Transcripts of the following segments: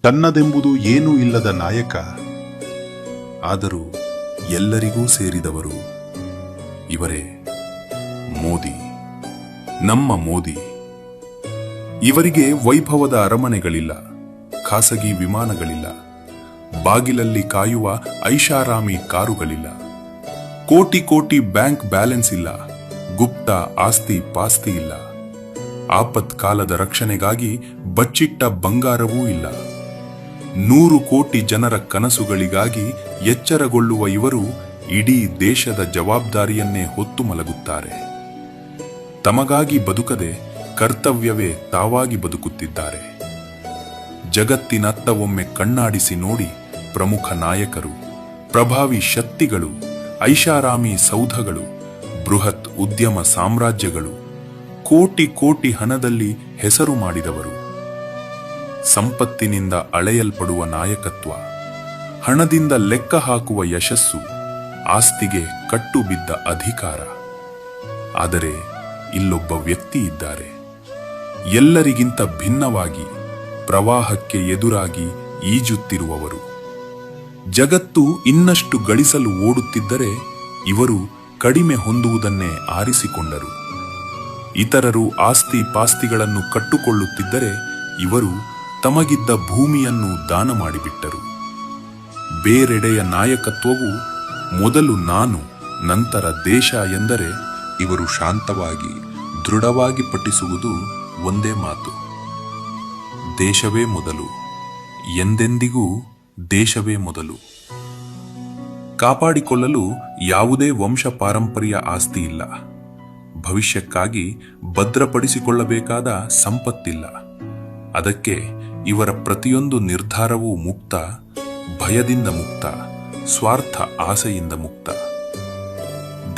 ತನ್ನದೆಂಬುದು ಏನೂ ಇಲ್ಲದ ನಾಯಕ, ಆದರೂ ಎಲ್ಲರಿಗೂ ಸೇರಿದವರು ಇವರೇ ಮೋದಿ, ನಮ್ಮ ಮೋದಿ. ಇವರಿಗೆ ವೈಭವದ ಅರಮನೆಗಳಿಲ್ಲ, ಖಾಸಗಿ ವಿಮಾನಗಳಿಲ್ಲ, ಬಾಗಿಲಲ್ಲಿ ಕಾಯುವ ಐಷಾರಾಮಿ ಕಾರುಗಳಿಲ್ಲ, ಕೋಟಿ ಕೋಟಿ ಬ್ಯಾಂಕ್ ಬ್ಯಾಲೆನ್ಸ್ ಇಲ್ಲ, ಗುಪ್ತ ಆಸ್ತಿ ಪಾಸ್ತಿ ಇಲ್ಲ, ಆಪತ್ಕಾಲದ ರಕ್ಷಣೆಗಾಗಿ ಬಚ್ಚಿಟ್ಟ ಬಂಗಾರವೂ ಇಲ್ಲ. 100 ಕೋಟಿ ಜನರ ಕನಸುಗಳಿಗಾಗಿ ಎಚ್ಚರಗೊಳ್ಳುವ ಇವರು ಇಡೀ ದೇಶದ ಜವಾಬ್ದಾರಿಯನ್ನೇ ಹೊತ್ತು ಮಲಗುತ್ತಾರೆ. ತಮಗಾಗಿ ಬದುಕದೆ ಕರ್ತವ್ಯವೇ ತಾವಾಗಿ ಬದುಕುತ್ತಿದ್ದಾರೆ. ಜಗತ್ತಿನತ್ತ ಒಮ್ಮೆ ಕಣ್ಣಾಡಿಸಿ ನೋಡಿ. ಪ್ರಮುಖ ನಾಯಕರು, ಪ್ರಭಾವಿ ಶಕ್ತಿಗಳು, ಐಷಾರಾಮಿ ಸೌಧಗಳು, ಬೃಹತ್ ಉದ್ಯಮ ಸಾಮ್ರಾಜ್ಯಗಳು, ಕೋಟಿ ಕೋಟಿ ಹಣದಲ್ಲಿ ಹೆಸರು ಮಾಡಿದವರು, ಸಂಪತ್ತಿನಿಂದ ಅಳೆಯಲ್ಪಡುವ ನಾಯಕತ್ವ, ಹಣದಿಂದ ಲೆಕ್ಕ ಹಾಕುವ ಯಶಸ್ಸು, ಆಸ್ತಿಗೆ ಕಟ್ಟು ಬಿದ್ದ ಅಧಿಕಾರ. ಆದರೆ ಇಲ್ಲೊಬ್ಬ ವ್ಯಕ್ತಿ ಇದ್ದಾರೆ, ಎಲ್ಲರಿಗಿಂತ ಭಿನ್ನವಾಗಿ ಪ್ರವಾಹಕ್ಕೆ ಎದುರಾಗಿ ಈಜುತ್ತಿರುವವರು. ಜಗತ್ತು ಇನ್ನಷ್ಟು ಗಳಿಸಲು ಓಡುತ್ತಿದ್ದರೆ ಇವರು ಕಡಿಮೆ ಹೊಂದುವುದನ್ನೇ ಆರಿಸಿಕೊಂಡರು. ಇತರರು ಆಸ್ತಿ ಪಾಸ್ತಿಗಳನ್ನು ಕಟ್ಟುಕೊಳ್ಳುತ್ತಿದ್ದರೆ ಇವರು ತಮಗಿದ್ದ ಭೂಮಿಯನ್ನು ದಾನ ಮಾಡಿಬಿಟ್ಟರು. ಬೇರೆಡೆಯ ನಾಯಕತ್ವವು ಮೊದಲು ನಾನು, ನಂತರ ದೇಶ ಎಂದರೆ ಇವರು ಶಾಂತವಾಗಿ ದೃಢವಾಗಿ ಪಠಿಸುವುದು ಒಂದೇ ಮಾತು: ದೇಶವೇ ಮೊದಲು, ಎಂದೆಂದಿಗೂ ದೇಶವೇ ಮೊದಲು. ಕಾಪಾಡಿಕೊಳ್ಳಲು ಯಾವುದೇ ವಂಶ ಪಾರಂಪರ್ಯ ಆಸ್ತಿ ಇಲ್ಲ, ಭವಿಷ್ಯಕ್ಕಾಗಿ ಭದ್ರಪಡಿಸಿಕೊಳ್ಳಬೇಕಾದ ಸಂಪತ್ತಿಲ್ಲ. ಅದಕ್ಕೆ ಇವರ ಪ್ರತಿಯೊಂದು ನಿರ್ಧಾರವೂ ಮುಕ್ತ, ಭಯದಿಂದ ಮುಕ್ತ, ಸ್ವಾರ್ಥ ಆಸೆಯಿಂದ ಮುಕ್ತ.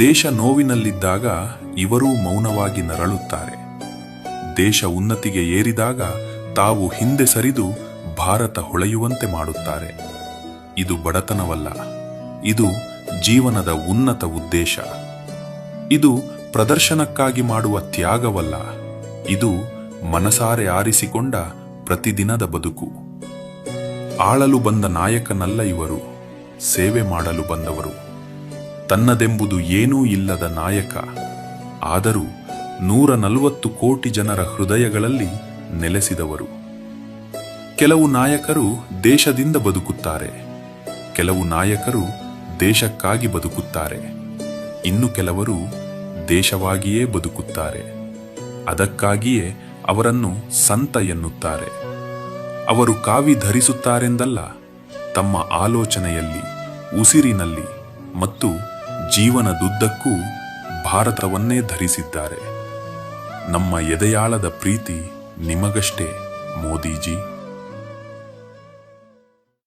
ದೇಶ ನೋವಿನಲ್ಲಿದ್ದಾಗ ಇವರೂ ಮೌನವಾಗಿ ನರಳುತ್ತಾರೆ. ದೇಶ ಉನ್ನತಿಗೆ ಏರಿದಾಗ ತಾವು ಹಿಂದೆ ಸರಿದು ಭಾರತ ಹೊಳೆಯುವಂತೆ ಮಾಡುತ್ತಾರೆ. ಇದು ಬಡತನವಲ್ಲ, ಇದು ಜೀವನದ ಉನ್ನತ ಉದ್ದೇಶ. ಇದು ಪ್ರದರ್ಶನಕ್ಕಾಗಿ ಮಾಡುವ ತ್ಯಾಗವಲ್ಲ, ಇದು ಮನಸಾರೆ ಆರಿಸಿಕೊಂಡ ಪ್ರತಿದಿನದ ಬದುಕು. ಆಳಲು ಬಂದ ನಾಯಕನಲ್ಲ ಇವರು, ಸೇವೆ ಮಾಡಲು ಬಂದವರು. ತನ್ನದೆಂಬುದು ಏನೂ ಇಲ್ಲದ ನಾಯಕ, ಆದರೂ 140 ಕೋಟಿ ಜನರ ಹೃದಯಗಳಲ್ಲಿ ನೆಲೆಸಿದವರು. ಕೆಲವು ನಾಯಕರು ದೇಶದಿಂದ ಬದುಕುತ್ತಾರೆ, ಕೆಲವು ನಾಯಕರು ದೇಶಕ್ಕಾಗಿ ಬದುಕುತ್ತಾರೆ, ಇನ್ನು ಕೆಲವರು ದೇಶವಾಗಿಯೇ ಬದುಕುತ್ತಾರೆ. ಅದಕ್ಕಾಗಿಯೇ ಅವರನ್ನು ಸಂತ ಎನ್ನುತ್ತಾರೆ. ಅವರು ಕಾವಿ ಧರಿಸುತ್ತಾರೆಂದಲ್ಲ, ತಮ್ಮ ಆಲೋಚನೆಯಲ್ಲಿ, ಉಸಿರಿನಲ್ಲಿ ಮತ್ತು ಜೀವನದುದ್ದಕ್ಕೂ ಭಾರತವನ್ನೇ ಧರಿಸಿದ್ದಾರೆ. ನಮ್ಮ ಎದೆಯಾಳದ ಪ್ರೀತಿ ನಿಮಗಷ್ಟೇ ಮೋದಿಜಿ.